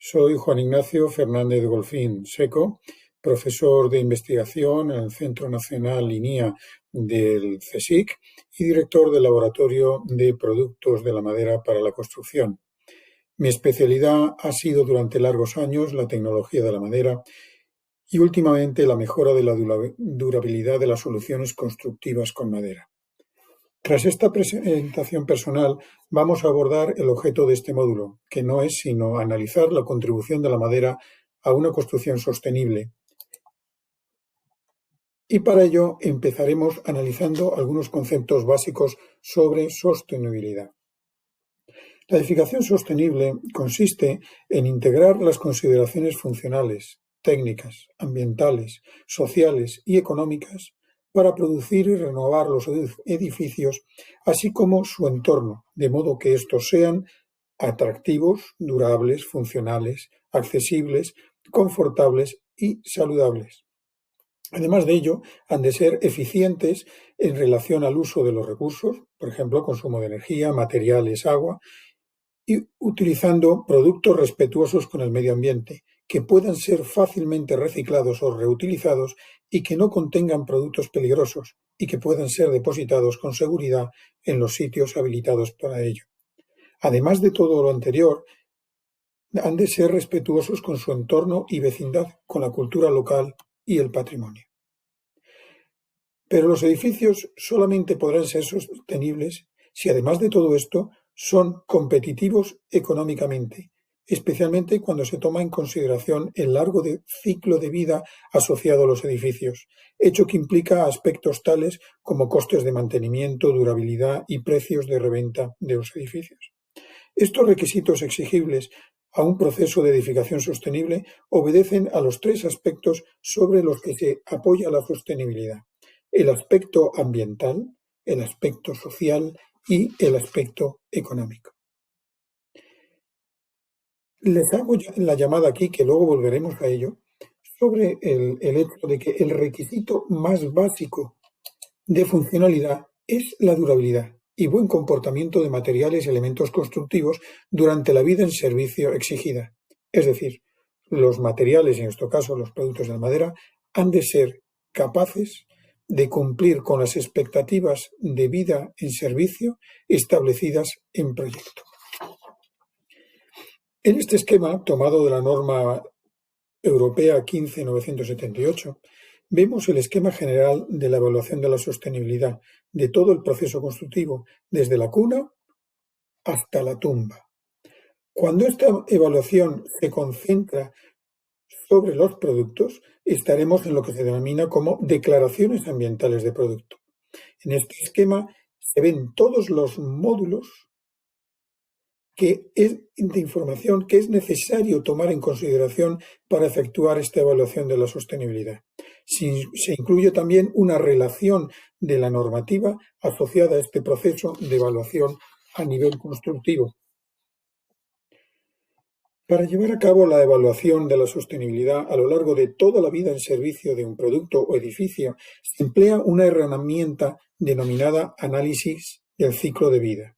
Soy Juan Ignacio Fernández Golfín Seco, profesor de investigación en el Centro Nacional INIA del CSIC y director del Laboratorio de Productos de la Madera para la Construcción. Mi especialidad ha sido durante largos años la tecnología de la madera y últimamente la mejora de la durabilidad de las soluciones constructivas con madera. Tras esta presentación personal, vamos a abordar el objeto de este módulo, que no es sino analizar la contribución de la madera a una construcción sostenible. Y para ello empezaremos analizando algunos conceptos básicos sobre sostenibilidad. La edificación sostenible consiste en integrar las consideraciones funcionales, técnicas, ambientales, sociales y económicas para producir y renovar los edificios, así como su entorno, de modo que estos sean atractivos, durables, funcionales, accesibles, confortables y saludables. Además de ello, han de ser eficientes en relación al uso de los recursos, por ejemplo, consumo de energía, materiales, agua, y utilizando productos respetuosos con el medio ambiente, que puedan ser fácilmente reciclados o reutilizados y que no contengan productos peligrosos y que puedan ser depositados con seguridad en los sitios habilitados para ello. Además de todo lo anterior, han de ser respetuosos con su entorno y vecindad, con la cultura local y el patrimonio. Pero los edificios solamente podrán ser sostenibles si, además de todo esto, son competitivos económicamente, especialmente cuando se toma en consideración el largo ciclo de vida asociado a los edificios, hecho que implica aspectos tales como costes de mantenimiento, durabilidad y precios de reventa de los edificios. Estos requisitos exigibles a un proceso de edificación sostenible obedecen a los tres aspectos sobre los que se apoya la sostenibilidad: el aspecto ambiental, el aspecto social y el aspecto económico. Les hago la llamada aquí, que luego volveremos a ello, sobre el hecho de que el requisito más básico de funcionalidad es la durabilidad y buen comportamiento de materiales y elementos constructivos durante la vida en servicio exigida. Es decir, los materiales, en nuestro caso los productos de la madera, han de ser capaces de cumplir con las expectativas de vida en servicio establecidas en proyecto. En este esquema, tomado de la norma europea 15978, vemos el esquema general de la evaluación de la sostenibilidad de todo el proceso constructivo, desde la cuna hasta la tumba. Cuando esta evaluación se concentra sobre los productos, estaremos en lo que se denomina como declaraciones ambientales de producto. En este esquema se ven todos los módulos de información que es necesario tomar en consideración para efectuar esta evaluación de la sostenibilidad. Se incluye también una relación de la normativa asociada a este proceso de evaluación a nivel constructivo. Para llevar a cabo la evaluación de la sostenibilidad a lo largo de toda la vida en servicio de un producto o edificio, se emplea una herramienta denominada análisis del ciclo de vida.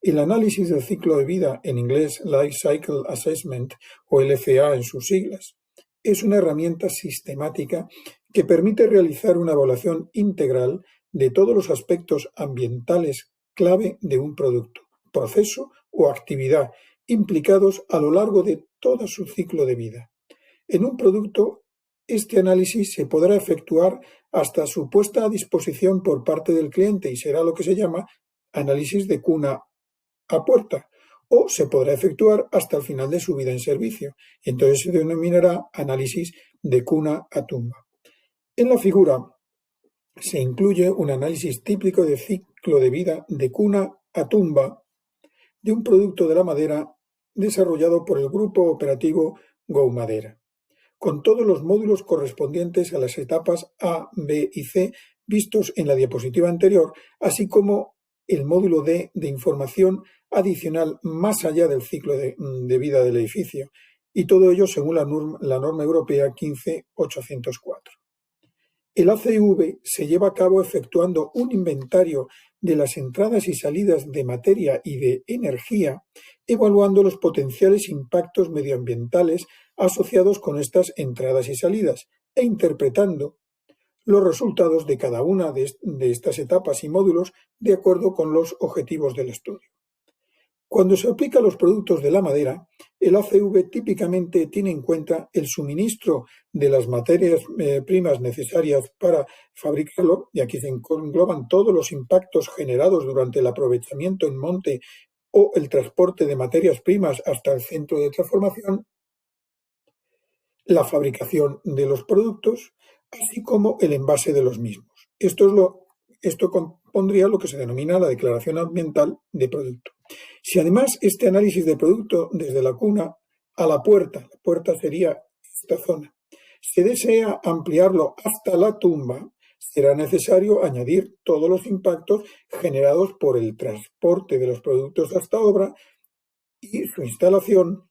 El análisis del ciclo de vida, en inglés Life Cycle Assessment o LCA en sus siglas, es una herramienta sistemática que permite realizar una evaluación integral de todos los aspectos ambientales clave de un producto, proceso o actividad implicados a lo largo de todo su ciclo de vida. En un producto, este análisis se podrá efectuar hasta su puesta a disposición por parte del cliente y será lo que se llama análisis de cuna a puerta, o se podrá efectuar hasta el final de su vida en servicio, y entonces se denominará análisis de cuna a tumba. En la figura se incluye un análisis típico de ciclo de vida de cuna a tumba de un producto de la madera desarrollado por el grupo operativo Go Madera, con todos los módulos correspondientes a las etapas A, B y C vistos en la diapositiva anterior, así como el módulo D de información adicional más allá del ciclo de vida del edificio, y todo ello según la norma europea 15804. El ACV se lleva a cabo efectuando un inventario de las entradas y salidas de materia y de energía, evaluando los potenciales impactos medioambientales asociados con estas entradas y salidas e interpretando los resultados de cada una de estas etapas y módulos de acuerdo con los objetivos del estudio. Cuando se aplica a los productos de la madera, el ACV típicamente tiene en cuenta el suministro de las materias primas necesarias para fabricarlo, y aquí se engloban todos los impactos generados durante el aprovechamiento en monte o el transporte de materias primas hasta el centro de transformación, la fabricación de los productos, así como el envase de los mismos. Esto compondría lo que se denomina la declaración ambiental de producto. Si además este análisis de producto desde la cuna a la puerta sería esta zona, se desea ampliarlo hasta la tumba, será necesario añadir todos los impactos generados por el transporte de los productos hasta obra y su instalación,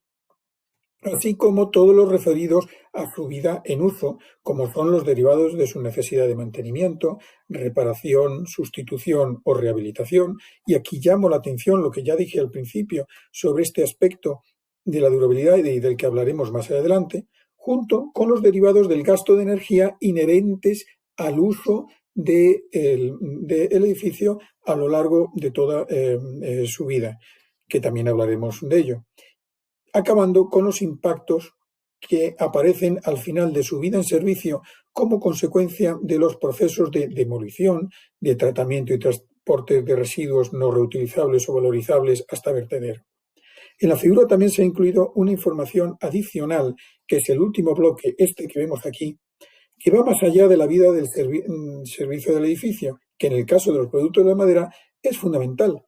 así como todos los referidos a su vida en uso, como son los derivados de su necesidad de mantenimiento, reparación, sustitución o rehabilitación. Y aquí llamo la atención lo que ya dije al principio sobre este aspecto de la durabilidad y del que hablaremos más adelante, junto con los derivados del gasto de energía inherentes al uso del edificio a lo largo de toda su vida, que también hablaremos de ello, acabando con los impactos que aparecen al final de su vida en servicio como consecuencia de los procesos de demolición, de tratamiento y transporte de residuos no reutilizables o valorizables hasta vertedero. En la figura también se ha incluido una información adicional, que es el último bloque, este que vemos aquí, que va más allá de la vida del servicio del edificio, que en el caso de los productos de la madera es fundamental,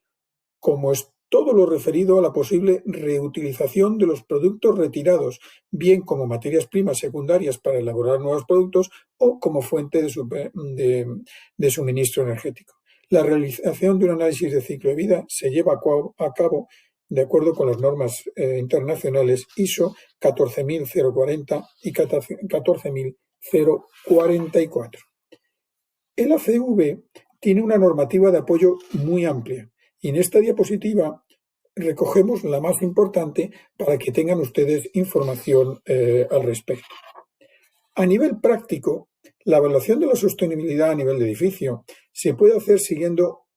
como es todo lo referido a la posible reutilización de los productos retirados, bien como materias primas secundarias para elaborar nuevos productos o como fuente de suministro energético. La realización de un análisis de ciclo de vida se lleva a cabo de acuerdo con las normas internacionales ISO 14040 y 14044. El ACV tiene una normativa de apoyo muy amplia. Y en esta diapositiva recogemos la más importante para que tengan ustedes información al respecto. A nivel práctico, la evaluación de la sostenibilidad a nivel de edificio se puede hacer siguiendo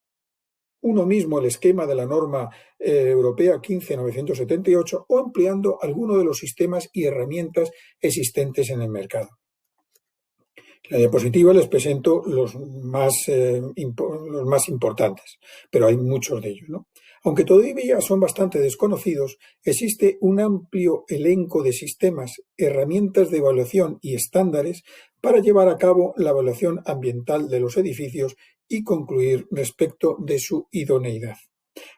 uno mismo el esquema de la norma europea 15978 o ampliando alguno de los sistemas y herramientas existentes en el mercado. En la diapositiva les presento los más importantes, pero hay muchos de ellos, ¿no? Aunque todavía son bastante desconocidos, existe un amplio elenco de sistemas, herramientas de evaluación y estándares para llevar a cabo la evaluación ambiental de los edificios y concluir respecto de su idoneidad.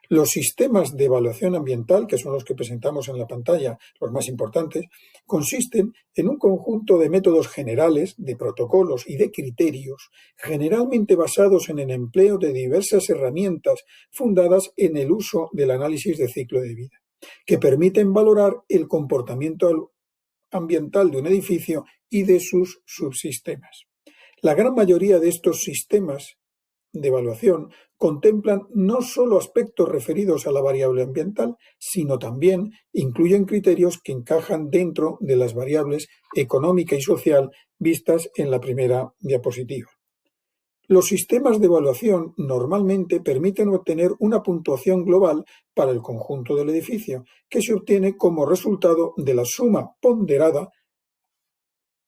Los sistemas de evaluación ambiental, que son los que presentamos en la pantalla, los más importantes, consisten en un conjunto de métodos generales, de protocolos y de criterios, generalmente basados en el empleo de diversas herramientas fundadas en el uso del análisis de ciclo de vida, que permiten valorar el comportamiento ambiental de un edificio y de sus subsistemas. La gran mayoría de estos sistemas de evaluación contemplan no solo aspectos referidos a la variable ambiental, sino también incluyen criterios que encajan dentro de las variables económica y social vistas en la primera diapositiva. Los sistemas de evaluación normalmente permiten obtener una puntuación global para el conjunto del edificio, que se obtiene como resultado de la suma ponderada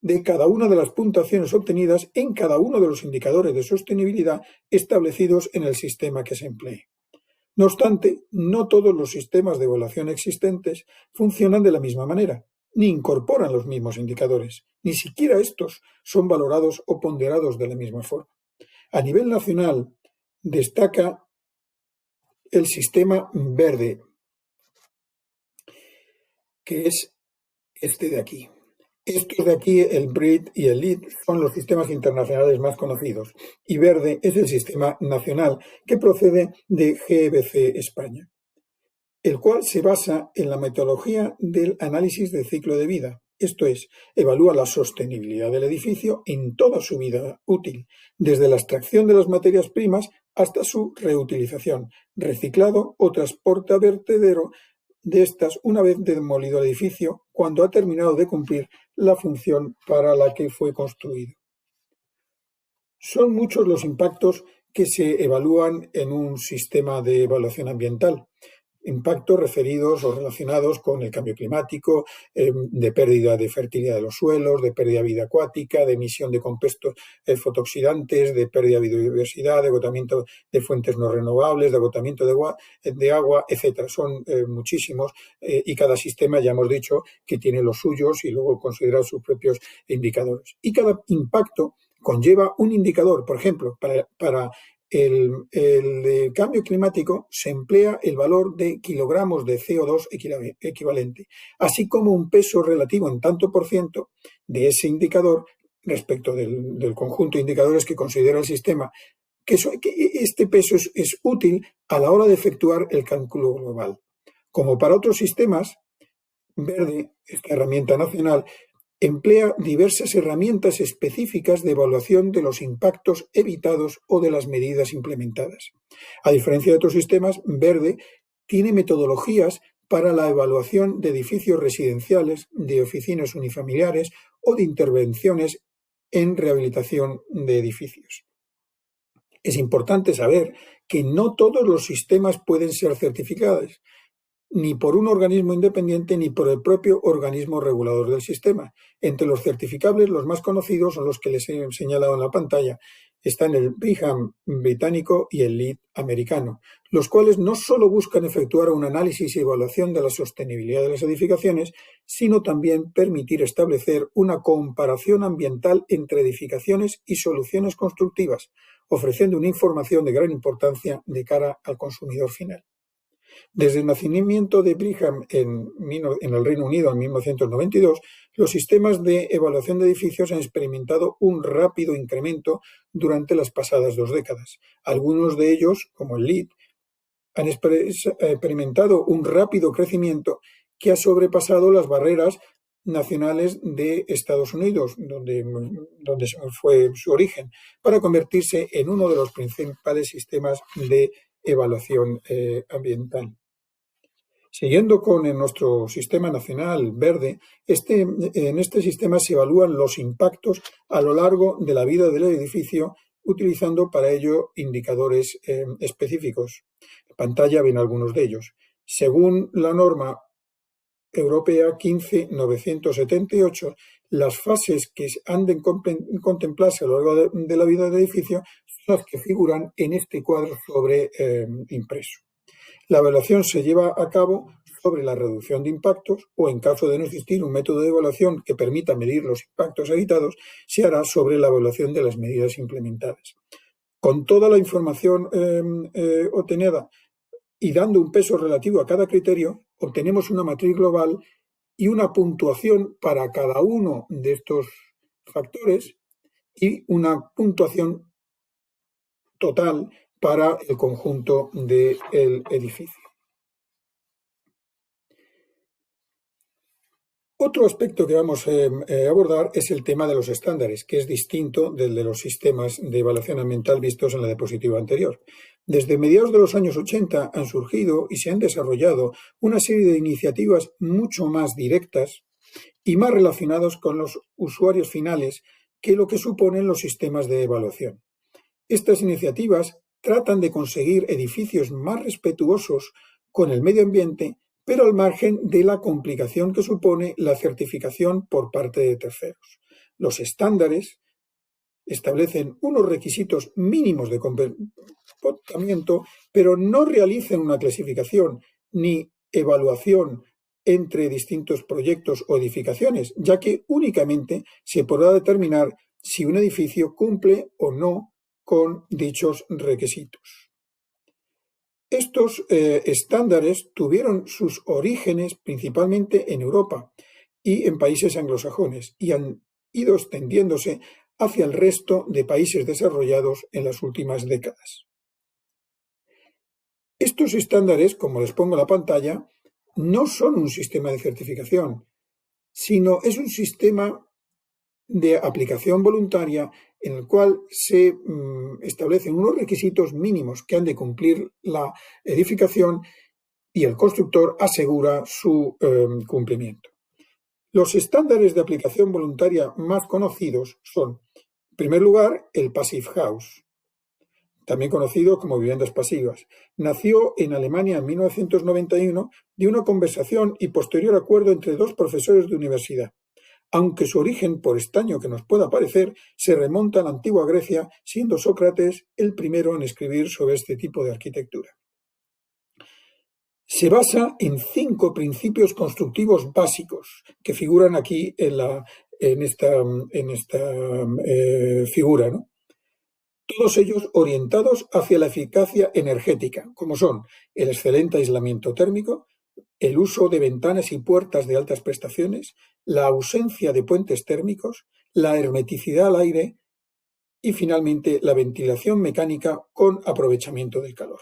de cada una de las puntuaciones obtenidas en cada uno de los indicadores de sostenibilidad establecidos en el sistema que se emplee. No obstante, no todos los sistemas de evaluación existentes funcionan de la misma manera, ni incorporan los mismos indicadores, ni siquiera estos son valorados o ponderados de la misma forma. A nivel nacional, destaca el sistema verde, que es este de aquí. Estos de aquí, el BRIT y el LEED, son los sistemas internacionales más conocidos, y verde es el sistema nacional que procede de GBC España, el cual se basa en la metodología del análisis de ciclo de vida, esto es, evalúa la sostenibilidad del edificio en toda su vida útil, desde la extracción de las materias primas hasta su reutilización, reciclado o transporte a vertedero de estas una vez demolido el edificio, cuando ha terminado de cumplir la función para la que fue construido. Son muchos los impactos que se evalúan en un sistema de evaluación ambiental. Impactos referidos o relacionados con el cambio climático, de pérdida de fertilidad de los suelos, de pérdida de vida acuática, de emisión de compuestos fotooxidantes, de pérdida de biodiversidad, de agotamiento de fuentes no renovables, de agotamiento de agua, etc. Son muchísimos y cada sistema, ya hemos dicho, que tiene los suyos y luego considera sus propios indicadores. Y cada impacto conlleva un indicador. Por ejemplo, para el cambio climático se emplea el valor de kilogramos de CO2 equivalente, así como un peso relativo en tanto por ciento de ese indicador respecto del conjunto de indicadores que considera el sistema, que este peso es útil a la hora de efectuar el cálculo global. Como para otros sistemas, Verde, esta herramienta nacional, emplea diversas herramientas específicas de evaluación de los impactos evitados o de las medidas implementadas. A diferencia de otros sistemas, Verde tiene metodologías para la evaluación de edificios residenciales, de oficinas unifamiliares o de intervenciones en rehabilitación de edificios. Es importante saber que no todos los sistemas pueden ser certificados, ni por un organismo independiente ni por el propio organismo regulador del sistema. Entre los certificables, los más conocidos son los que les he señalado en la pantalla. Están el BREEAM británico y el LEED americano, los cuales no solo buscan efectuar un análisis y evaluación de la sostenibilidad de las edificaciones, sino también permitir establecer una comparación ambiental entre edificaciones y soluciones constructivas, ofreciendo una información de gran importancia de cara al consumidor final. Desde el nacimiento de BREEAM en el Reino Unido en 1992, los sistemas de evaluación de edificios han experimentado un rápido incremento durante las pasadas 2 décadas. Algunos de ellos, como el LEED, han experimentado un rápido crecimiento que ha sobrepasado las barreras nacionales de Estados Unidos, donde fue su origen, para convertirse en uno de los principales sistemas de evaluación ambiental. Siguiendo con nuestro sistema nacional verde, en este sistema se evalúan los impactos a lo largo de la vida del edificio, utilizando para ello indicadores específicos. En pantalla ven algunos de ellos. Según la norma europea 15978, las fases que han de contemplarse a lo largo de la vida del edificio son las que figuran en este cuadro sobre impreso. La evaluación se lleva a cabo sobre la reducción de impactos o, en caso de no existir un método de evaluación que permita medir los impactos evitados, se hará sobre la evaluación de las medidas implementadas. Con toda la información obtenida y dando un peso relativo a cada criterio, obtenemos una matriz global y una puntuación para cada uno de estos factores y una puntuación total para el conjunto del edificio. Otro aspecto que vamos a abordar es el tema de los estándares, que es distinto del de los sistemas de evaluación ambiental vistos en la diapositiva anterior. Desde mediados de los años 80 han surgido y se han desarrollado una serie de iniciativas mucho más directas y más relacionadas con los usuarios finales que lo que suponen los sistemas de evaluación. Estas iniciativas tratan de conseguir edificios más respetuosos con el medio ambiente, pero al margen de la complicación que supone la certificación por parte de terceros. Los estándares establecen unos requisitos mínimos de comportamiento, pero no realizan una clasificación ni evaluación entre distintos proyectos o edificaciones, ya que únicamente se podrá determinar si un edificio cumple o no con dichos requisitos. Estos estándares tuvieron sus orígenes principalmente en Europa y en países anglosajones y han ido extendiéndose hacia el resto de países desarrollados en las últimas décadas. Estos estándares, como les pongo en la pantalla, no son un sistema de certificación, sino es un sistema de aplicación voluntaria en el cual se establecen unos requisitos mínimos que han de cumplir la edificación y el constructor asegura su cumplimiento. Los estándares de aplicación voluntaria más conocidos son, en primer lugar, el Passive House, también conocido como viviendas pasivas. Nació en Alemania en 1991 de una conversación y posterior acuerdo entre dos profesores de universidad. Aunque su origen, por extraño que nos pueda parecer, se remonta a la antigua Grecia, siendo Sócrates el primero en escribir sobre este tipo de arquitectura. Se basa en 5 principios constructivos básicos que figuran aquí en esta figura, ¿no? Todos ellos orientados hacia la eficacia energética, como son el excelente aislamiento térmico, el uso de ventanas y puertas de altas prestaciones, la ausencia de puentes térmicos, la hermeticidad al aire y, finalmente, la ventilación mecánica con aprovechamiento del calor.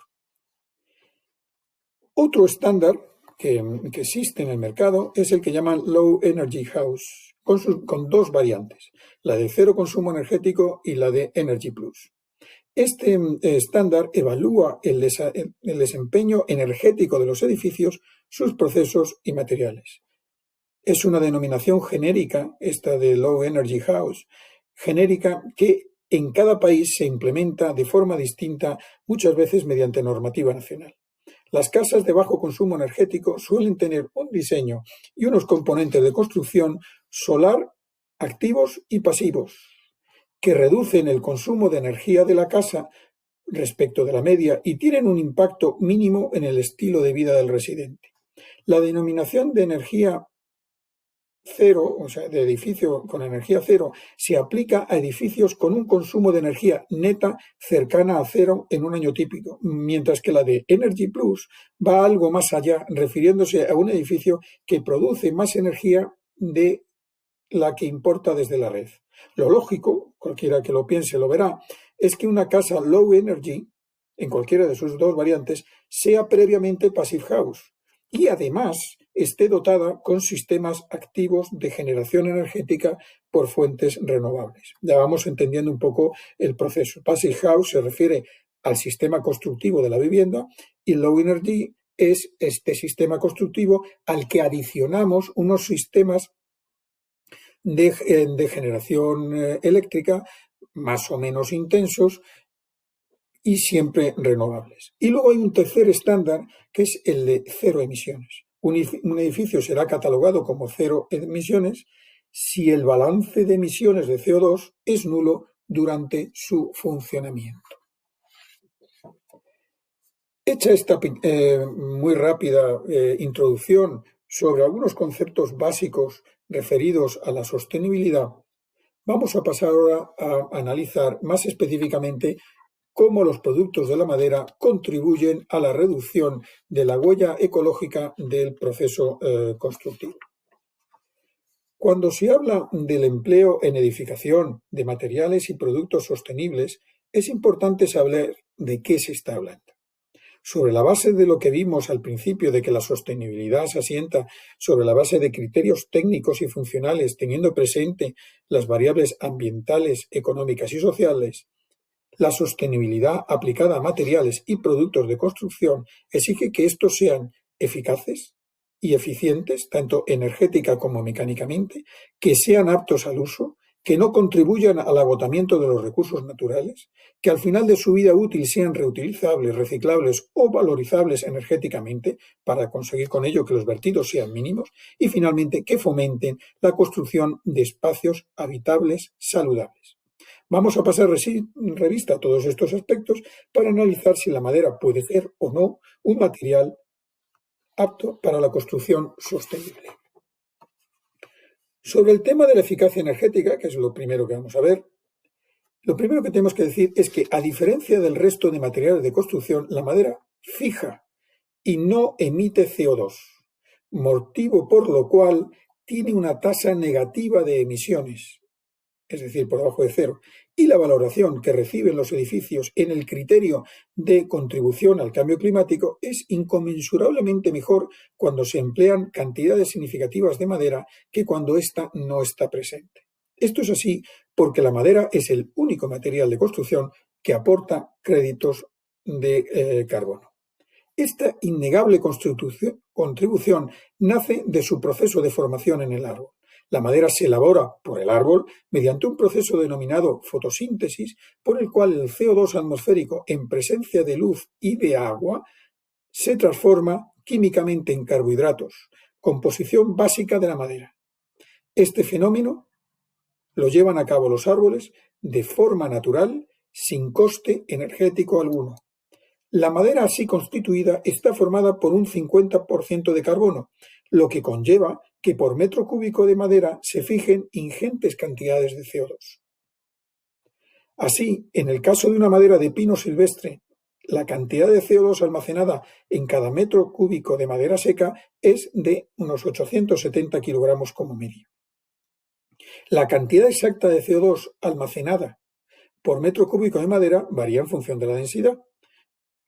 Otro estándar que existe en el mercado es el que llaman Low Energy House, con 2 variantes, la de cero consumo energético y la de Energy Plus. Este estándar evalúa el desempeño energético de los edificios, sus procesos y materiales. Es una denominación genérica, esta de Low Energy House, genérica que en cada país se implementa de forma distinta, muchas veces mediante normativa nacional. Las casas de bajo consumo energético suelen tener un diseño y unos componentes de construcción solar activos y pasivos, que reducen el consumo de energía de la casa respecto de la media y tienen un impacto mínimo en el estilo de vida del residente. La denominación de energía cero, o sea, de edificio con energía cero, se aplica a edificios con un consumo de energía neta cercana a cero en un año típico, mientras que la de Energy Plus va algo más allá, refiriéndose a un edificio que produce más energía de la que importa desde la red. Lo lógico, cualquiera que lo piense lo verá, es que una casa low energy, en cualquiera de sus 2 variantes, sea previamente passive house y además esté dotada con sistemas activos de generación energética por fuentes renovables. Ya vamos entendiendo un poco el proceso. Passive house se refiere al sistema constructivo de la vivienda y low energy es este sistema constructivo al que adicionamos unos sistemas de generación eléctrica más o menos intensos y siempre renovables. Y luego hay un tercer estándar que es el de cero emisiones. Un edificio será catalogado como cero emisiones si el balance de emisiones de CO2 es nulo durante su funcionamiento. Hecha esta muy rápida introducción sobre algunos conceptos básicos referidos a la sostenibilidad, vamos a pasar ahora a analizar más específicamente cómo los productos de la madera contribuyen a la reducción de la huella ecológica del proceso constructivo. Cuando se habla del empleo en edificación de materiales y productos sostenibles, es importante saber de qué se está hablando. Sobre la base de lo que vimos al principio de que la sostenibilidad se asienta sobre la base de criterios técnicos y funcionales, teniendo presente las variables ambientales, económicas y sociales, la sostenibilidad aplicada a materiales y productos de construcción exige que estos sean eficaces y eficientes, tanto energética como mecánicamente, que sean aptos al uso, que no contribuyan al agotamiento de los recursos naturales, que al final de su vida útil sean reutilizables, reciclables o valorizables energéticamente para conseguir con ello que los vertidos sean mínimos y finalmente que fomenten la construcción de espacios habitables saludables. Vamos a pasar revista a todos estos aspectos para analizar si la madera puede ser o no un material apto para la construcción sostenible. Sobre el tema de la eficacia energética, que es lo primero que vamos a ver, lo primero que tenemos que decir es que, a diferencia del resto de materiales de construcción, la madera fija y no emite CO2, motivo por lo cual tiene una tasa negativa de emisiones, es decir, por debajo de cero, y la valoración que reciben los edificios en el criterio de contribución al cambio climático es inconmensurablemente mejor cuando se emplean cantidades significativas de madera que cuando ésta no está presente. Esto es así porque la madera es el único material de construcción que aporta créditos de carbono. Esta innegable contribución nace de su proceso de formación en el árbol. La madera se elabora por el árbol mediante un proceso denominado fotosíntesis, por el cual el CO2 atmosférico, en presencia de luz y de agua, se transforma químicamente en carbohidratos, composición básica de la madera. Este fenómeno lo llevan a cabo los árboles de forma natural, sin coste energético alguno. La madera así constituida está formada por un 50% de carbono, lo que conlleva que por metro cúbico de madera se fijen ingentes cantidades de CO2. Así, en el caso de una madera de pino silvestre, la cantidad de CO2 almacenada en cada metro cúbico de madera seca es de unos 870 kilogramos como medio. La cantidad exacta de CO2 almacenada por metro cúbico de madera varía en función de la densidad.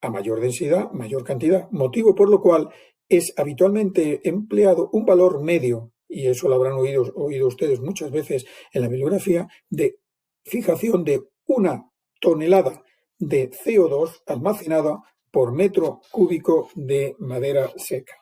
A mayor densidad, mayor cantidad, motivo por lo cual es habitualmente empleado un valor medio, y eso lo habrán oído ustedes muchas veces en la bibliografía, de fijación de 1 tonelada de CO2 almacenada por metro cúbico de madera seca.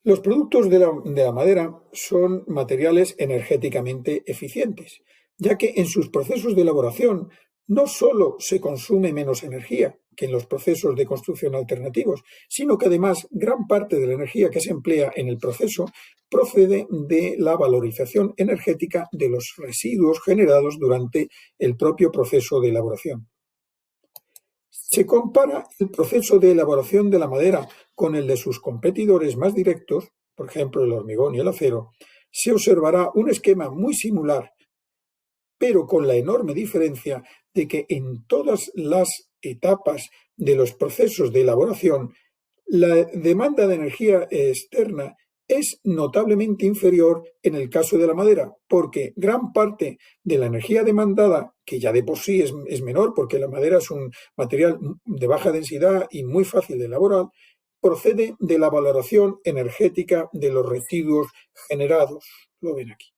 Los productos de la madera son materiales energéticamente eficientes, ya que en sus procesos de elaboración no solo se consume menos energía que en los procesos de construcción alternativos, sino que además gran parte de la energía que se emplea en el proceso procede de la valorización energética de los residuos generados durante el propio proceso de elaboración. Se compara el proceso de elaboración de la madera con el de sus competidores más directos, por ejemplo el hormigón y el acero, se observará un esquema muy similar, pero con la enorme diferencia de que en todas las etapas de los procesos de elaboración, la demanda de energía externa es notablemente inferior en el caso de la madera, porque gran parte de la energía demandada, que ya de por sí es menor, porque la madera es un material de baja densidad y muy fácil de elaborar, procede de la valoración energética de los residuos generados. Lo ven aquí.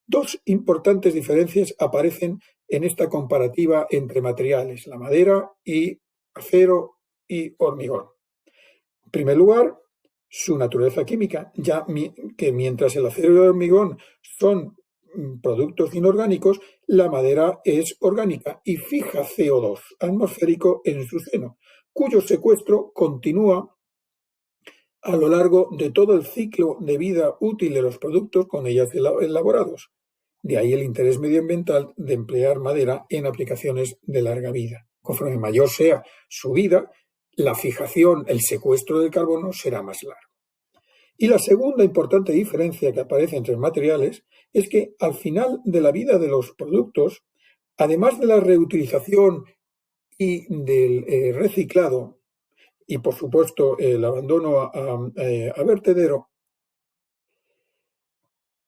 Dos importantes diferencias aparecen en esta comparativa entre materiales, la madera y acero y hormigón. En primer lugar, su naturaleza química, ya que mientras el acero y el hormigón son productos inorgánicos, la madera es orgánica y fija CO2 atmosférico en su seno, cuyo secuestro continúa a lo largo de todo el ciclo de vida útil de los productos con ellas elaborados. De ahí el interés medioambiental de emplear madera en aplicaciones de larga vida. Conforme mayor sea su vida, la fijación, el secuestro del carbono será más largo. Y la segunda importante diferencia que aparece entre los materiales es que al final de la vida de los productos, además de la reutilización y del reciclado, y por supuesto el abandono a vertedero,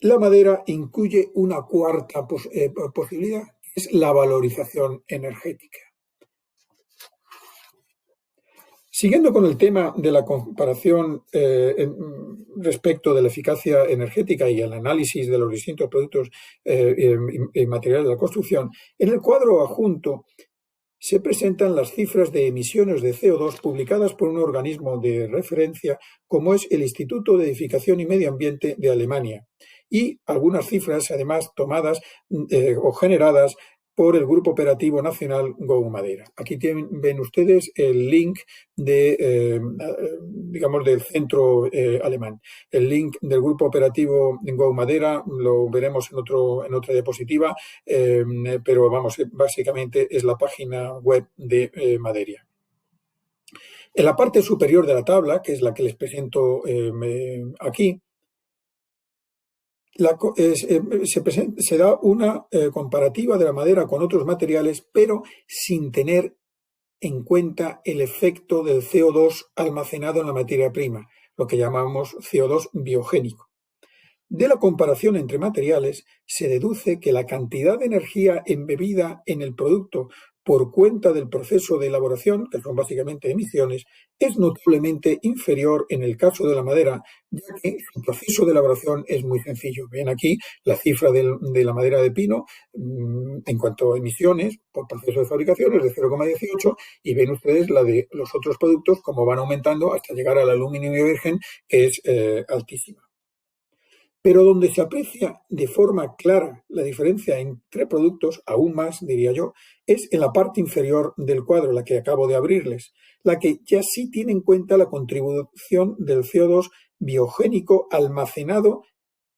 la madera incluye una cuarta posibilidad, que es la valorización energética. Siguiendo con el tema de la comparación respecto de la eficacia energética y el análisis de los distintos productos y materiales de la construcción, en el cuadro adjunto se presentan las cifras de emisiones de CO2 publicadas por un organismo de referencia como es el Instituto de Edificación y Medio Ambiente de Alemania, y algunas cifras además tomadas o generadas por el Grupo Operativo Nacional Go Madera. Aquí ven ustedes el link del centro alemán. El link del Grupo Operativo Go Madera lo veremos en otra diapositiva, pero vamos, básicamente es la página web de Madera. En la parte superior de la tabla, que es la que les presento aquí, se da una comparativa de la madera con otros materiales, pero sin tener en cuenta el efecto del CO2 almacenado en la materia prima, lo que llamamos CO2 biogénico. De la comparación entre materiales se deduce que la cantidad de energía embebida en el producto por cuenta del proceso de elaboración, que son básicamente emisiones, es notablemente inferior en el caso de la madera, ya que su proceso de elaboración es muy sencillo. Ven aquí la cifra de la madera de pino en cuanto a emisiones por proceso de fabricación es de 0,18 y ven ustedes la de los otros productos como van aumentando hasta llegar al aluminio virgen, que es altísima. Pero donde se aprecia de forma clara la diferencia entre productos, aún más, diría yo, es en la parte inferior del cuadro, la que acabo de abrirles, la que ya sí tiene en cuenta la contribución del CO2 biogénico almacenado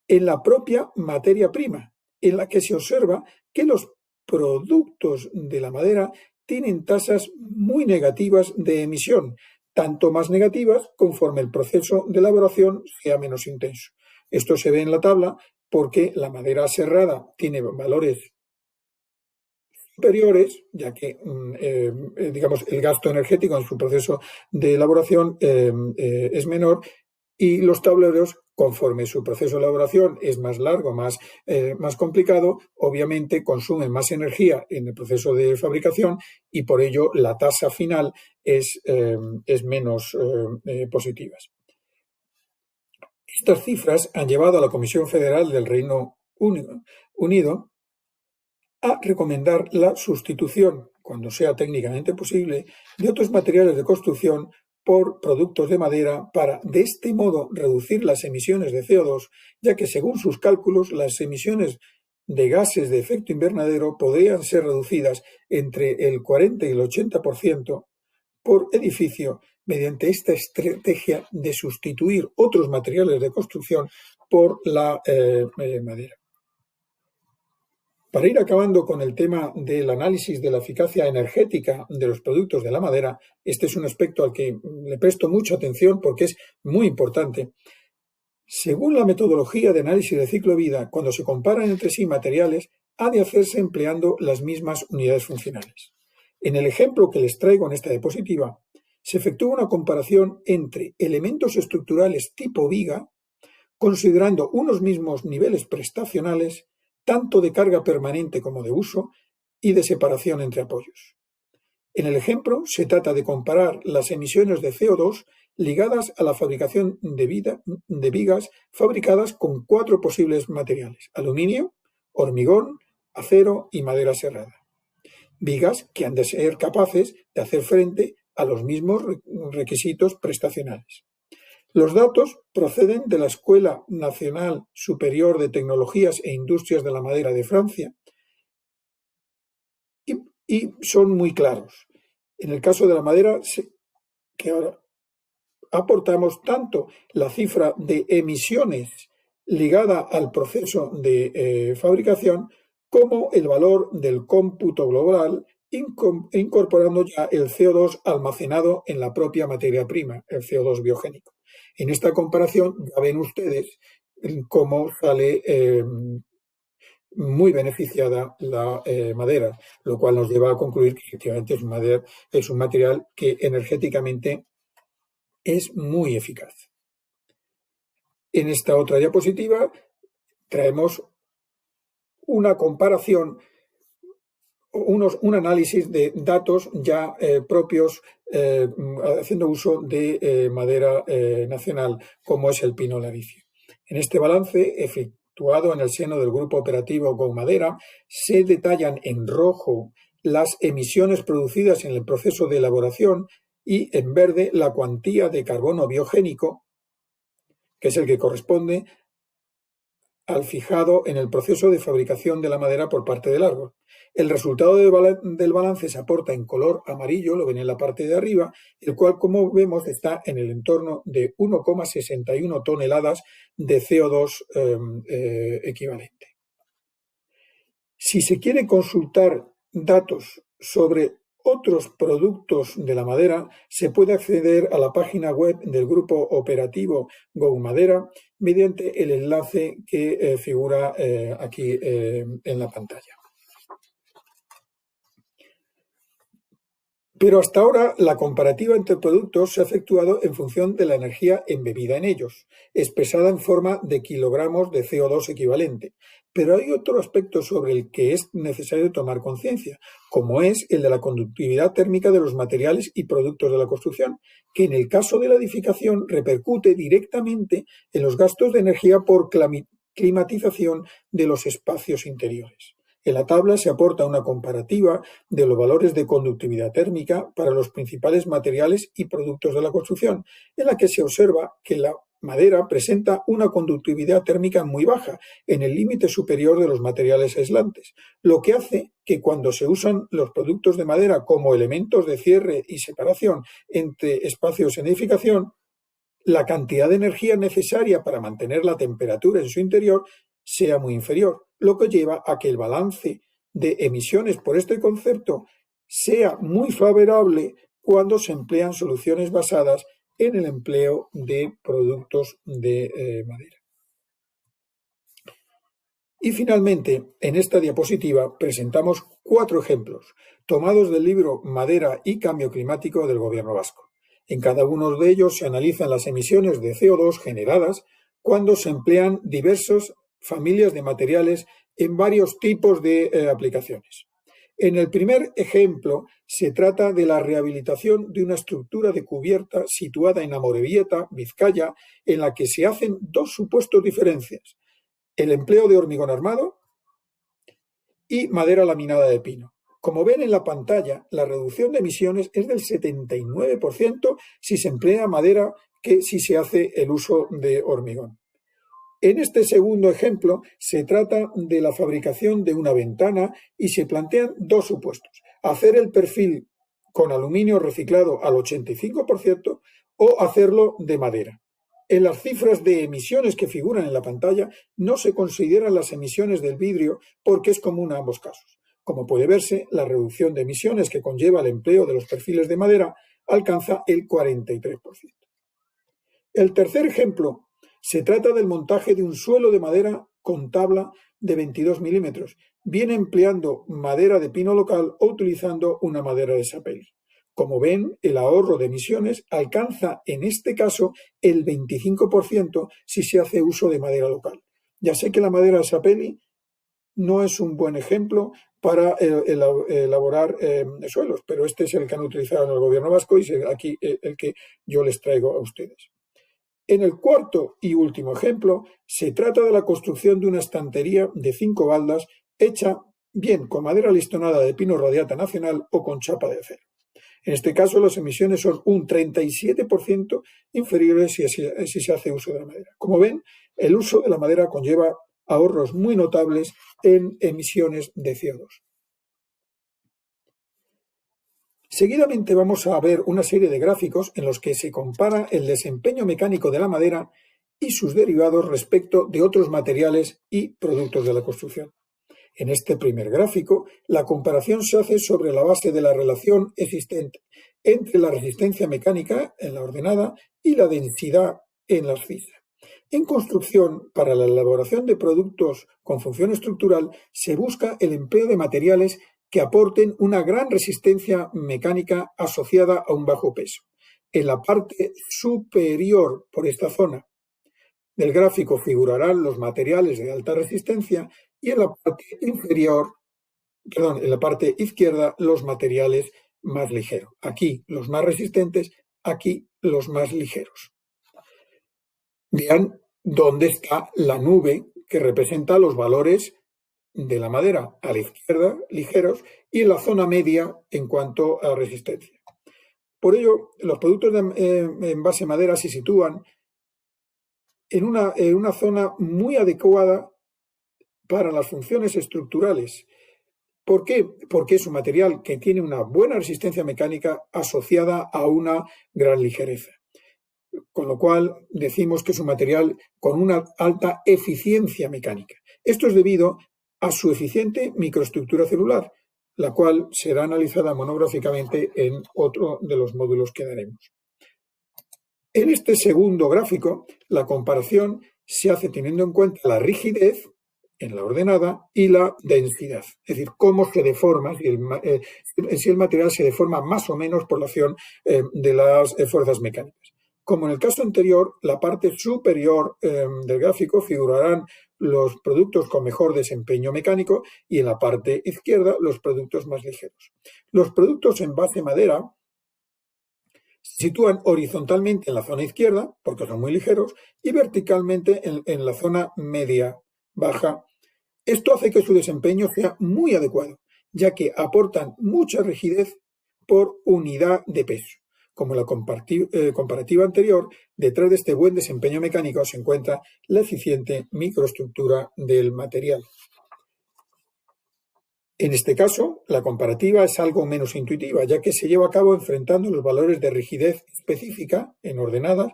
en la propia materia prima, en la que se observa que los productos de la madera tienen tasas muy negativas de emisión, tanto más negativas conforme el proceso de elaboración sea menos intenso. Esto se ve en la tabla porque la madera serrada tiene valores superiores, ya que digamos, el gasto energético en su proceso de elaboración es menor, y los tableros, conforme su proceso de elaboración es más largo, más complicado, obviamente consumen más energía en el proceso de fabricación y por ello la tasa final es menos positiva. Estas cifras han llevado a la Comisión Federal del Reino Unido a recomendar la sustitución, cuando sea técnicamente posible, de otros materiales de construcción por productos de madera para, de este modo, reducir las emisiones de CO2, ya que, según sus cálculos, las emisiones de gases de efecto invernadero podrían ser reducidas entre el 40 y el 80% por edificio mediante esta estrategia de sustituir otros materiales de construcción por la madera. Para ir acabando con el tema del análisis de la eficacia energética de los productos de la madera, este es un aspecto al que le presto mucha atención porque es muy importante. Según la metodología de análisis de ciclo vida, cuando se comparan entre sí materiales, ha de hacerse empleando las mismas unidades funcionales. En el ejemplo que les traigo en esta diapositiva, se efectúa una comparación entre elementos estructurales tipo viga, considerando unos mismos niveles prestacionales, tanto de carga permanente como de uso, y de separación entre apoyos. En el ejemplo, se trata de comparar las emisiones de CO2 ligadas a la fabricación de vigas fabricadas con 4 posibles materiales: aluminio, hormigón, acero y madera serrada. Vigas que han de ser capaces de hacer frente a los mismos requisitos prestacionales. Los datos proceden de la Escuela Nacional Superior de Tecnologías e Industrias de la Madera de Francia y son muy claros. En el caso de la madera, que ahora aportamos tanto la cifra de emisiones ligada al proceso de fabricación como el valor del cómputo global, incorporando ya el CO2 almacenado en la propia materia prima, el CO2 biogénico. En esta comparación ya ven ustedes cómo sale muy beneficiada la madera, lo cual nos lleva a concluir que efectivamente es un material que energéticamente es muy eficaz. En esta otra diapositiva traemos una comparación, un análisis de datos ya propios haciendo uso de madera nacional, como es el pino laricio. En este balance, efectuado en el seno del Grupo Operativo Go Madera, se detallan en rojo las emisiones producidas en el proceso de elaboración y en verde la cuantía de carbono biogénico, que es el que corresponde al fijado en el proceso de fabricación de la madera por parte del árbol. El resultado del balance se aporta en color amarillo, lo ven en la parte de arriba, el cual, como vemos, está en el entorno de 1,61 toneladas de CO2 equivalente. Si se quiere consultar datos sobre otros productos de la madera, se puede acceder a la página web del Grupo Operativo Go Madera mediante el enlace que figura aquí en la pantalla. Pero hasta ahora la comparativa entre productos se ha efectuado en función de la energía embebida en ellos, expresada en forma de kilogramos de CO2 equivalente. Pero hay otro aspecto sobre el que es necesario tomar conciencia, como es el de la conductividad térmica de los materiales y productos de la construcción, que en el caso de la edificación repercute directamente en los gastos de energía por climatización de los espacios interiores. En la tabla se aporta una comparativa de los valores de conductividad térmica para los principales materiales y productos de la construcción, en la que se observa que la madera presenta una conductividad térmica muy baja, en el límite superior de los materiales aislantes, lo que hace que cuando se usan los productos de madera como elementos de cierre y separación entre espacios en edificación, la cantidad de energía necesaria para mantener la temperatura en su interior sea muy inferior, lo que lleva a que el balance de emisiones por este concepto sea muy favorable cuando se emplean soluciones basadas en el empleo de productos de madera. Y finalmente, en esta diapositiva presentamos 4 ejemplos, tomados del libro Madera y Cambio Climático del Gobierno vasco. En cada uno de ellos se analizan las emisiones de CO2 generadas cuando se emplean diversas familias de materiales en varios tipos de aplicaciones. En el primer ejemplo se trata de la rehabilitación de una estructura de cubierta situada en Amorebieta, Vizcaya, en la que se hacen 2 supuestos diferencias: el empleo de hormigón armado y madera laminada de pino. Como ven en la pantalla, la reducción de emisiones es del 79% si se emplea madera que si se hace el uso de hormigón. En este segundo ejemplo se trata de la fabricación de una ventana y se plantean 2 supuestos: hacer el perfil con aluminio reciclado al 85% o hacerlo de madera. En las cifras de emisiones que figuran en la pantalla no se consideran las emisiones del vidrio porque es común a ambos casos. Como puede verse, la reducción de emisiones que conlleva el empleo de los perfiles de madera alcanza el 43%. El tercer ejemplo se trata del montaje de un suelo de madera con tabla de 22 milímetros, bien empleando madera de pino local o utilizando una madera de sapelli. Como ven, el ahorro de emisiones alcanza en este caso el 25% si se hace uso de madera local. Ya sé que la madera de sapelli no es un buen ejemplo para elaborar suelos, pero este es el que han utilizado en el Gobierno vasco y es aquí el que yo les traigo a ustedes. En el cuarto y último ejemplo, se trata de la construcción de una estantería de 5 baldas hecha bien con madera listonada de pino radiata nacional o con chapa de acero. En este caso, las emisiones son un 37% inferiores si se hace uso de la madera. Como ven, el uso de la madera conlleva ahorros muy notables en emisiones de CO2. Seguidamente vamos a ver una serie de gráficos en los que se compara el desempeño mecánico de la madera y sus derivados respecto de otros materiales y productos de la construcción. En este primer gráfico, la comparación se hace sobre la base de la relación existente entre la resistencia mecánica en la ordenada y la densidad en la abscisa. En construcción, para la elaboración de productos con función estructural, se busca el empleo de materiales que aporten una gran resistencia mecánica asociada a un bajo peso. En la parte superior, por esta zona del gráfico, figurarán los materiales de alta resistencia y en la parte izquierda, los materiales más ligeros. Aquí los más resistentes, aquí los más ligeros. Vean dónde está la nube que representa los valores de la madera. A la izquierda, ligeros, y en la zona media en cuanto a resistencia. Por ello, los productos en base madera se sitúan en una zona muy adecuada para las funciones estructurales. ¿Por qué? Porque es un material que tiene una buena resistencia mecánica asociada a una gran ligereza. Con lo cual decimos que es un material con una alta eficiencia mecánica. Esto es debido a su eficiente microestructura celular, la cual será analizada monográficamente en otro de los módulos que daremos. En este segundo gráfico, la comparación se hace teniendo en cuenta la rigidez en la ordenada y la densidad, es decir, cómo se deforma, si el material se deforma más o menos por la acción de las fuerzas mecánicas. Como en el caso anterior, la parte superior del gráfico figurarán los productos con mejor desempeño mecánico y en la parte izquierda los productos más ligeros. Los productos en base madera se sitúan horizontalmente en la zona izquierda, porque son muy ligeros, y verticalmente en la zona media-baja. Esto hace que su desempeño sea muy adecuado, ya que aportan mucha rigidez por unidad de peso. Como en la comparativa anterior, detrás de este buen desempeño mecánico se encuentra la eficiente microestructura del material. En este caso, la comparativa es algo menos intuitiva, ya que se lleva a cabo enfrentando los valores de rigidez específica en ordenadas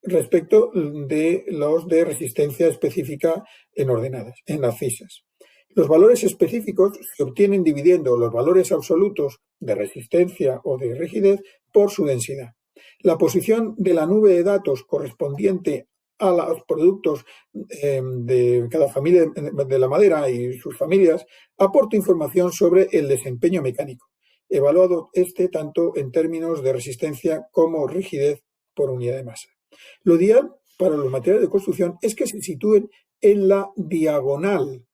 respecto de los de resistencia específica en ordenadas, en abscisas. Los valores específicos se obtienen dividiendo los valores absolutos de resistencia o de rigidez por su densidad. La posición de la nube de datos correspondiente a los productos de cada familia de la madera y sus familias aporta información sobre el desempeño mecánico, evaluado tanto en términos de resistencia como rigidez por unidad de masa. Lo ideal para los materiales de construcción es que se sitúen en la diagonal,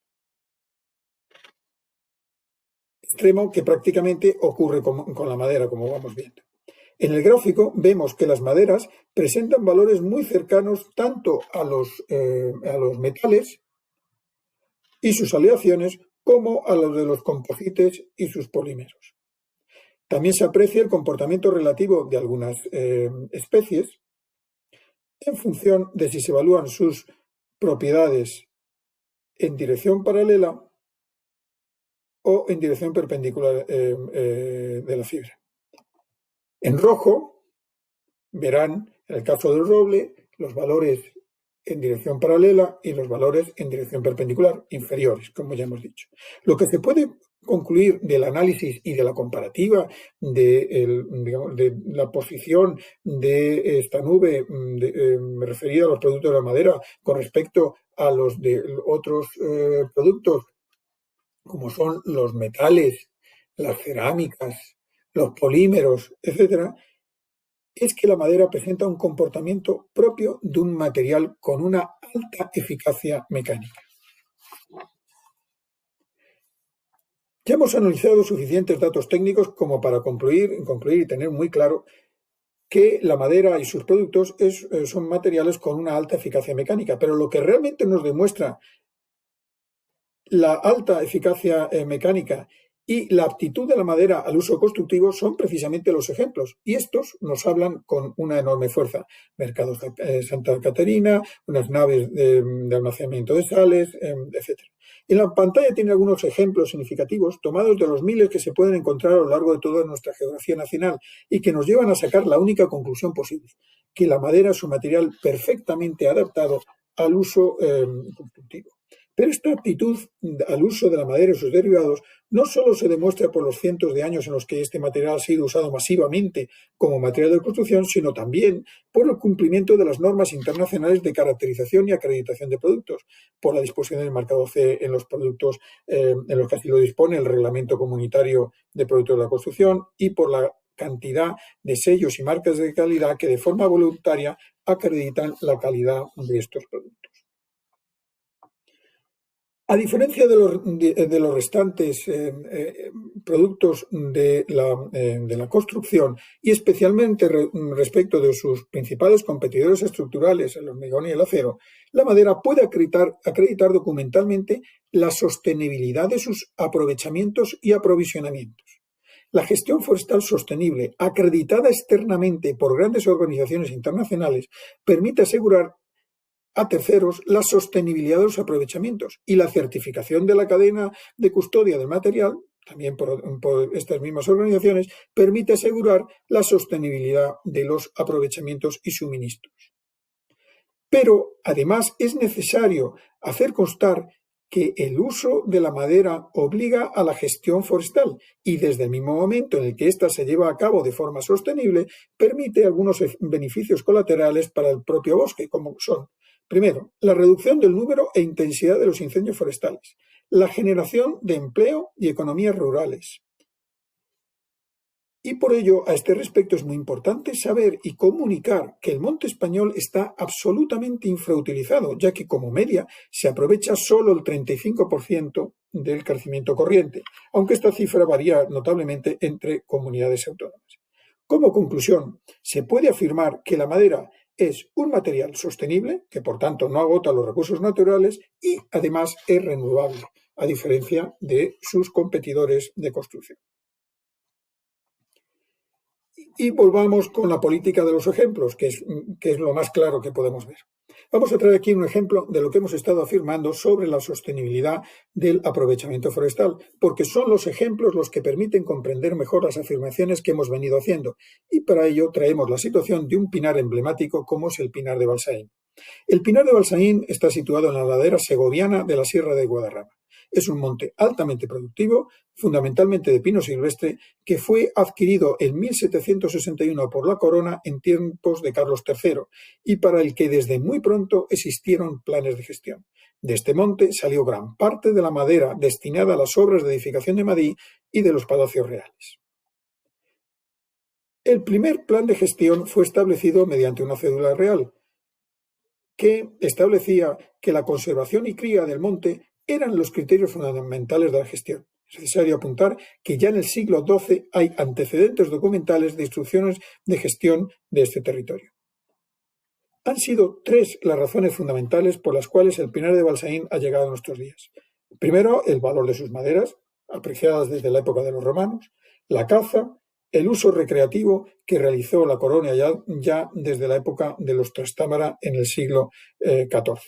extremo que prácticamente ocurre con la madera, como vamos viendo. En el gráfico vemos que las maderas presentan valores muy cercanos tanto a los metales y sus aleaciones como a los de los composites y sus polímeros. También se aprecia el comportamiento relativo de algunas especies en función de si se evalúan sus propiedades en dirección paralela o en dirección perpendicular de la fibra. En rojo verán, en el caso del roble, los valores en dirección paralela y los valores en dirección perpendicular, inferiores, como ya hemos dicho. Lo que se puede concluir del análisis y de la comparativa de la posición de esta nube referida a los productos de la madera con respecto a los de otros productos, como son los metales, las cerámicas, los polímeros, etcétera, es que la madera presenta un comportamiento propio de un material con una alta eficacia mecánica. Ya hemos analizado suficientes datos técnicos como para concluir y tener muy claro que la madera y sus productos son materiales con una alta eficacia mecánica, pero lo que realmente nos demuestra la alta eficacia mecánica y la aptitud de la madera al uso constructivo son precisamente los ejemplos, y estos nos hablan con una enorme fuerza. Mercados Santa Caterina, unas naves de almacenamiento de sales, etc. En la pantalla tiene algunos ejemplos significativos tomados de los miles que se pueden encontrar a lo largo de toda nuestra geografía nacional y que nos llevan a sacar la única conclusión posible, que la madera es un material perfectamente adaptado al uso constructivo. Pero esta aptitud al uso de la madera y sus derivados no solo se demuestra por los cientos de años en los que este material ha sido usado masivamente como material de construcción, sino también por el cumplimiento de las normas internacionales de caracterización y acreditación de productos, por la disposición del marcado CE en los productos en los que así lo dispone el Reglamento Comunitario de Productos de la Construcción y por la cantidad de sellos y marcas de calidad que de forma voluntaria acreditan la calidad de estos productos. A diferencia de los restantes productos de la construcción y especialmente respecto de sus principales competidores estructurales, el hormigón y el acero, la madera puede acreditar documentalmente la sostenibilidad de sus aprovechamientos y aprovisionamientos. La gestión forestal sostenible, acreditada externamente por grandes organizaciones internacionales, permite asegurar a terceros la sostenibilidad de los aprovechamientos y la certificación de la cadena de custodia del material, también por estas mismas organizaciones, permite asegurar la sostenibilidad de los aprovechamientos y suministros. Pero, además, es necesario hacer constar que el uso de la madera obliga a la gestión forestal y desde el mismo momento en el que ésta se lleva a cabo de forma sostenible, permite algunos beneficios colaterales para el propio bosque, como son Primero, la reducción del número e intensidad de los incendios forestales, la generación de empleo y economías rurales. Y por ello, a este respecto es muy importante saber y comunicar que el monte español está absolutamente infrautilizado, ya que como media se aprovecha solo el 35% del crecimiento corriente, aunque esta cifra varía notablemente entre comunidades autónomas. Como conclusión, se puede afirmar que la madera es un material sostenible, que por tanto no agota los recursos naturales y además es renovable, a diferencia de sus competidores de construcción. Y volvamos con la política de los ejemplos, que es lo más claro que podemos ver. Vamos a traer aquí un ejemplo de lo que hemos estado afirmando sobre la sostenibilidad del aprovechamiento forestal, porque son los ejemplos los que permiten comprender mejor las afirmaciones que hemos venido haciendo. Y para ello traemos la situación de un pinar emblemático como es el pinar de Balsaín. El pinar de Balsaín está situado en la ladera segoviana de la Sierra de Guadarrama. Es un monte altamente productivo, fundamentalmente de pino silvestre, que fue adquirido en 1761 por la corona en tiempos de Carlos III y para el que desde muy pronto existieron planes de gestión. De este monte salió gran parte de la madera destinada a las obras de edificación de Madrid y de los palacios reales. El primer plan de gestión fue establecido mediante una cédula real, que establecía que la conservación y cría del monte eran los criterios fundamentales de la gestión. Es necesario apuntar que ya en el siglo XII hay antecedentes documentales de instrucciones de gestión de este territorio. Han sido tres las razones fundamentales por las cuales el pinar de Balsaín ha llegado a nuestros días. Primero, el valor de sus maderas, apreciadas desde la época de los romanos, la caza, el uso recreativo que realizó la corona ya desde la época de los Trastámara en el siglo XIV.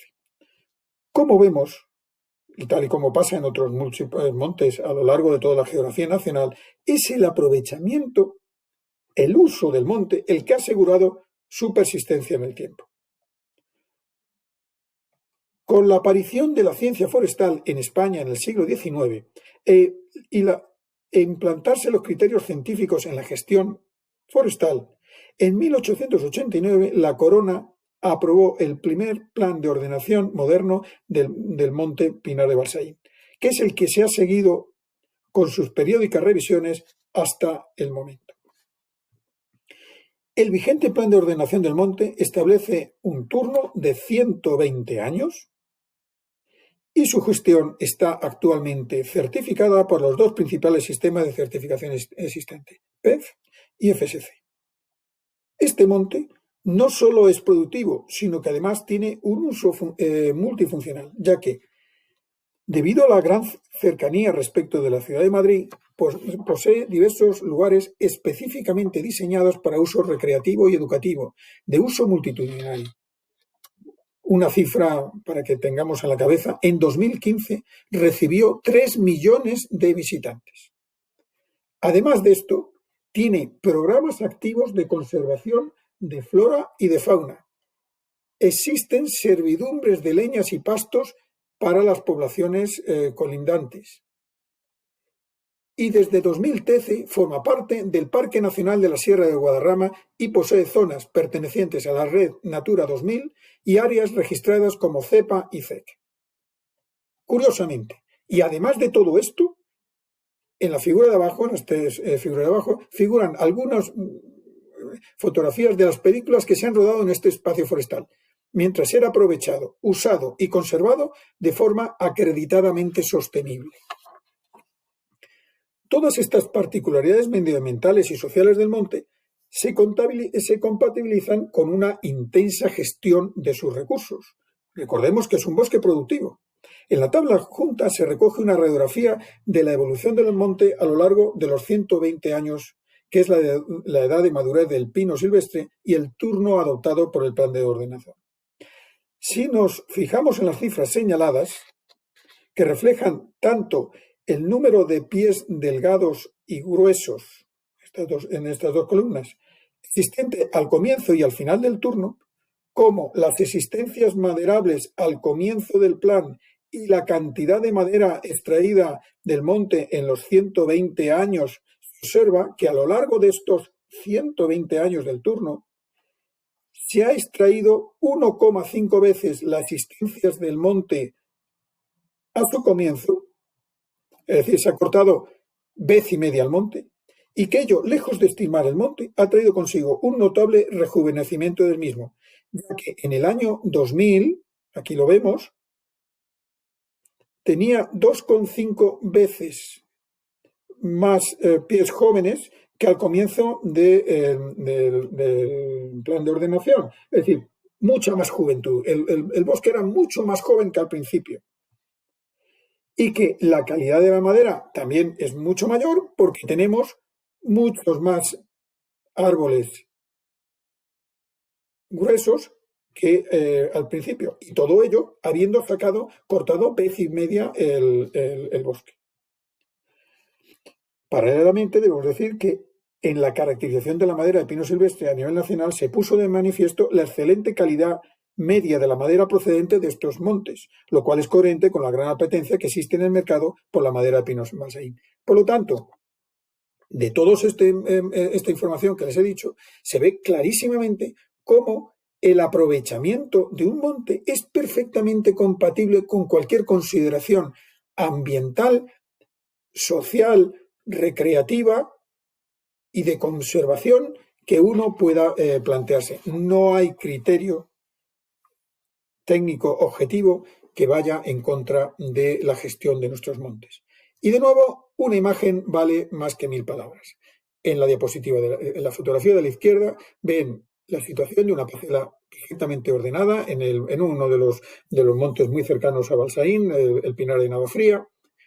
Como vemos, y tal y como pasa en otros montes a lo largo de toda la geografía nacional, es el aprovechamiento, el uso del monte, el que ha asegurado su persistencia en el tiempo. Con la aparición de la ciencia forestal en España en el siglo XIX e implantarse los criterios científicos en la gestión forestal, en 1889 la corona aprobó el primer plan de ordenación moderno del monte Pinar de Balsaín, que es el que se ha seguido con sus periódicas revisiones hasta el momento. El vigente plan de ordenación del monte establece un turno de 120 años y su gestión está actualmente certificada por los dos principales sistemas de certificación existentes, PEF y FSC. Este monte no solo es productivo, sino que además tiene un uso multifuncional, ya que, debido a la gran cercanía respecto de la ciudad de Madrid, pues posee diversos lugares específicamente diseñados para uso recreativo y educativo, de uso multitudinario. Una cifra para que tengamos en la cabeza, en 2015 recibió 3 millones de visitantes. Además de esto, tiene programas activos de conservación de flora y de fauna. Existen servidumbres de leñas y pastos para las poblaciones colindantes. Y desde 2013 forma parte del Parque Nacional de la Sierra de Guadarrama y posee zonas pertenecientes a la red Natura 2000 y áreas registradas como CEPA y CEC. Curiosamente, y además de todo esto, en la figura de abajo, figuran algunas fotografías de las películas que se han rodado en este espacio forestal, mientras era aprovechado, usado y conservado de forma acreditadamente sostenible. Todas estas particularidades medioambientales y sociales del monte se compatibilizan con una intensa gestión de sus recursos. Recordemos que es un bosque productivo. En la tabla adjunta se recoge una radiografía de la evolución del monte a lo largo de los 120 años, que es la edad de madurez del pino silvestre y el turno adoptado por el plan de ordenación. Si nos fijamos en las cifras señaladas, que reflejan tanto el número de pies delgados y gruesos en estas dos columnas, existente al comienzo y al final del turno, como las existencias maderables al comienzo del plan y la cantidad de madera extraída del monte en los 120 años, se observa que a lo largo de estos 120 años del turno se ha extraído 1,5 veces las existencias del monte a su comienzo, es decir, se ha cortado vez y media al monte, y que ello, lejos de estimar el monte, ha traído consigo un notable rejuvenecimiento del mismo, ya que en el año 2000, aquí lo vemos, tenía 2,5 veces más pies jóvenes que al comienzo del plan de ordenación. Es decir, mucha más juventud. El bosque era mucho más joven que al principio. Y que la calidad de la madera también es mucho mayor porque tenemos muchos más árboles gruesos que al principio. Y todo ello habiendo cortado vez y media el bosque. Paralelamente, debemos decir que en la caracterización de la madera de pino silvestre a nivel nacional se puso de manifiesto la excelente calidad media de la madera procedente de estos montes, lo cual es coherente con la gran apetencia que existe en el mercado por la madera de pino balsaín. Por lo tanto, de toda esta información que les he dicho, se ve clarísimamente cómo el aprovechamiento de un monte es perfectamente compatible con cualquier consideración ambiental, social, recreativa y de conservación que uno pueda plantearse. No hay criterio técnico objetivo que vaya en contra de la gestión de nuestros montes. Y de nuevo, una imagen vale más que 1000 palabras. En la diapositiva, en la fotografía de la izquierda, ven la situación de una parcela perfectamente ordenada en uno de los montes muy cercanos a Balsaín, el Pinar de Navafría,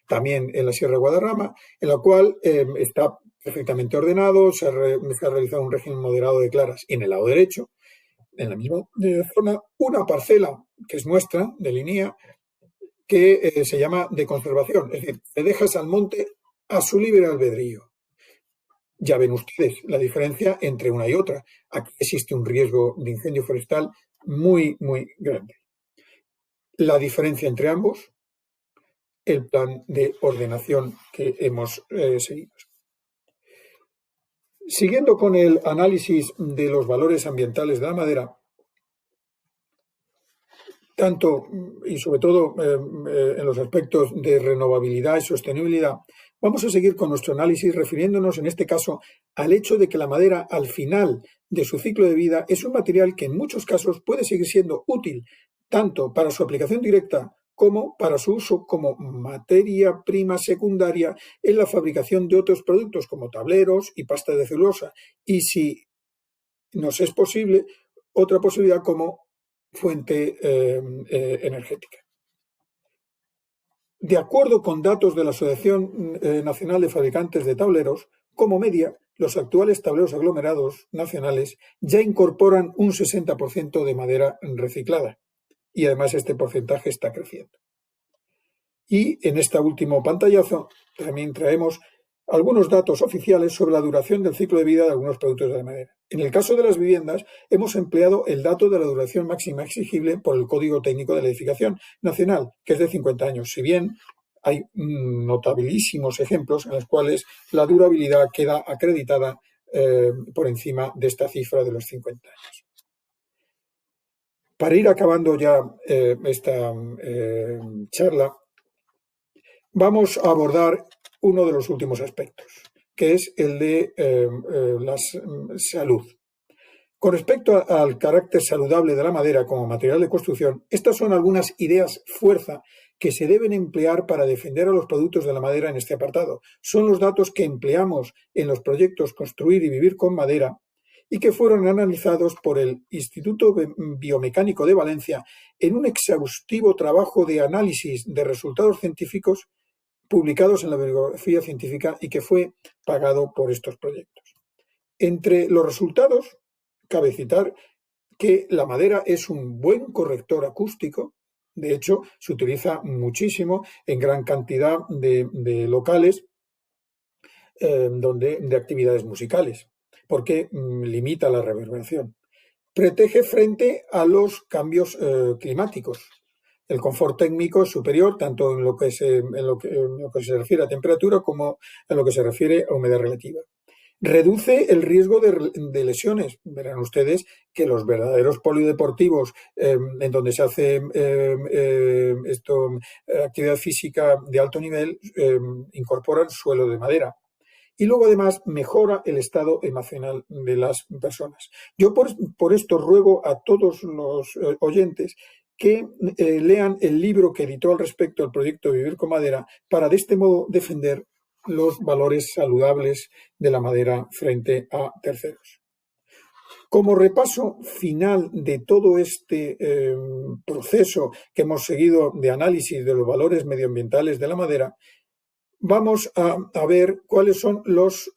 también en la Sierra de Guadarrama, en la cual está perfectamente ordenado, se ha realizado un régimen moderado de claras. Y en el lado derecho, en la misma zona, una parcela que es nuestra, de línea, que se llama de conservación. Es decir, te dejas al monte a su libre albedrío. Ya ven ustedes la diferencia entre una y otra. Aquí existe un riesgo de incendio forestal muy, muy grande. La diferencia entre ambos, el plan de ordenación que hemos seguido. Siguiendo con el análisis de los valores ambientales de la madera, tanto y sobre todo en los aspectos de renovabilidad y sostenibilidad, vamos a seguir con nuestro análisis refiriéndonos en este caso al hecho de que la madera al final de su ciclo de vida es un material que en muchos casos puede seguir siendo útil tanto para su aplicación directa como para su uso como materia prima secundaria en la fabricación de otros productos como tableros y pasta de celulosa. Y si nos es posible, otra posibilidad como fuente energética. De acuerdo con datos de la Asociación Nacional de Fabricantes de Tableros, como media, los actuales tableros aglomerados nacionales ya incorporan un 60% de madera reciclada y además este porcentaje está creciendo. Y en este último pantallazo también traemos algunos datos oficiales sobre la duración del ciclo de vida de algunos productos de la madera. En el caso de las viviendas, hemos empleado el dato de la duración máxima exigible por el Código Técnico de la Edificación Nacional, que es de 50 años, si bien hay notabilísimos ejemplos en los cuales la durabilidad queda acreditada por encima de esta cifra de los 50 años. Para ir acabando ya esta charla, vamos a abordar uno de los últimos aspectos, que es el de la salud. Con respecto al carácter saludable de la madera como material de construcción, estas son algunas ideas fuerza que se deben emplear para defender a los productos de la madera en este apartado. Son los datos que empleamos en los proyectos Construir y Vivir con Madera y que fueron analizados por el Instituto Biomecánico de Valencia en un exhaustivo trabajo de análisis de resultados científicos publicados en la bibliografía científica y que fue pagado por estos proyectos. Entre los resultados, cabe citar que la madera es un buen corrector acústico. De hecho, se utiliza muchísimo en gran cantidad de locales de actividades musicales, porque limita la reverberación. Protege frente a los cambios climáticos. El confort térmico es superior tanto en lo que se refiere a temperatura como en lo que se refiere a humedad relativa. Reduce el riesgo de lesiones. Verán ustedes que los verdaderos polideportivos en donde se hace actividad física de alto nivel incorporan suelo de madera. Y luego, además, mejora el estado emocional de las personas. Yo por esto ruego a todos los oyentes que lean el libro que editó al respecto el proyecto Vivir con Madera para de este modo defender los valores saludables de la madera frente a terceros. Como repaso final de todo este proceso que hemos seguido de análisis de los valores medioambientales de la madera, vamos a ver cuáles son las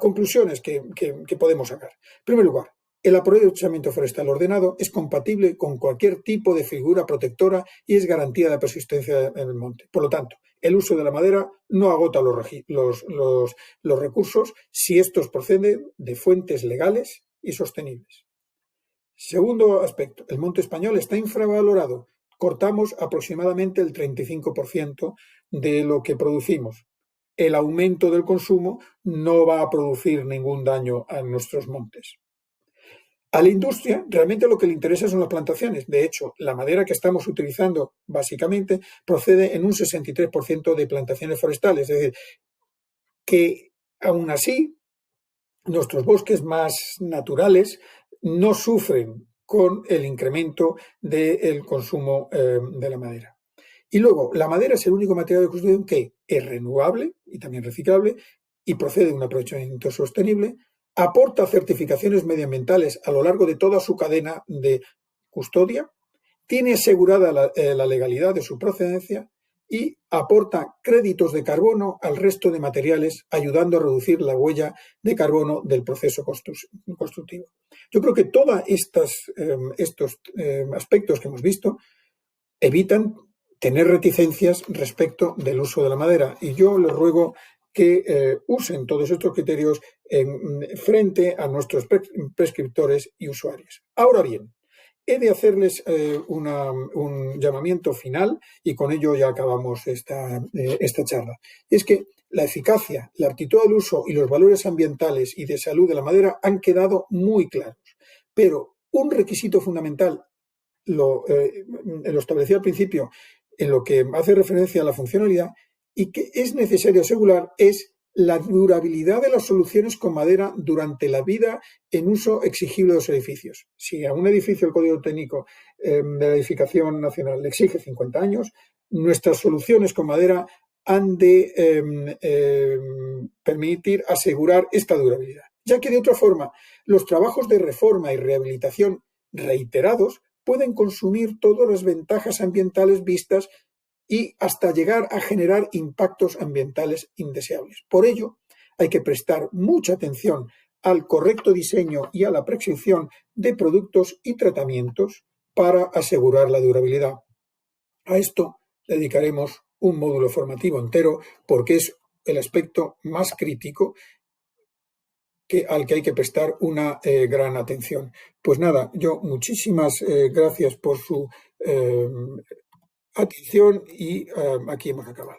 conclusiones que podemos sacar. En primer lugar, el aprovechamiento forestal ordenado es compatible con cualquier tipo de figura protectora y es garantía de persistencia en el monte. Por lo tanto, el uso de la madera no agota los recursos si estos proceden de fuentes legales y sostenibles. Segundo aspecto, el monte español está infravalorado. Cortamos aproximadamente el 35% de lo que producimos. El aumento del consumo no va a producir ningún daño a nuestros montes. A la industria realmente lo que le interesa son las plantaciones. De hecho, la madera que estamos utilizando básicamente procede en un 63% de plantaciones forestales. Es decir, que aún así nuestros bosques más naturales no sufren con el incremento del consumo de la madera. Y luego, la madera es el único material de construcción que es renovable y también reciclable y procede de un aprovechamiento sostenible, aporta certificaciones medioambientales a lo largo de toda su cadena de custodia, tiene asegurada la legalidad de su procedencia y aporta créditos de carbono al resto de materiales, ayudando a reducir la huella de carbono del proceso constructivo. Yo creo que todos estos aspectos que hemos visto evitan tener reticencias respecto del uso de la madera, y yo les ruego que usen todos estos criterios frente a nuestros prescriptores y usuarios. Ahora bien, he de hacerles un llamamiento final y con ello ya acabamos esta charla. Es que la eficacia, la aptitud al uso y los valores ambientales y de salud de la madera han quedado muy claros, pero un requisito fundamental lo establecí al principio en lo que hace referencia a la funcionalidad y que es necesario asegurar es la durabilidad de las soluciones con madera durante la vida en uso exigible de los edificios. Si a un edificio el Código Técnico de la Edificación Nacional le exige 50 años, nuestras soluciones con madera han de permitir asegurar esta durabilidad, ya que de otra forma los trabajos de reforma y rehabilitación reiterados pueden consumir todas las ventajas ambientales vistas y hasta llegar a generar impactos ambientales indeseables. Por ello, hay que prestar mucha atención al correcto diseño y a la prescripción de productos y tratamientos para asegurar la durabilidad. A esto dedicaremos un módulo formativo entero porque es el aspecto más crítico al que hay que prestar una gran atención. Pues nada, yo muchísimas gracias por su atención y aquí hemos acabado.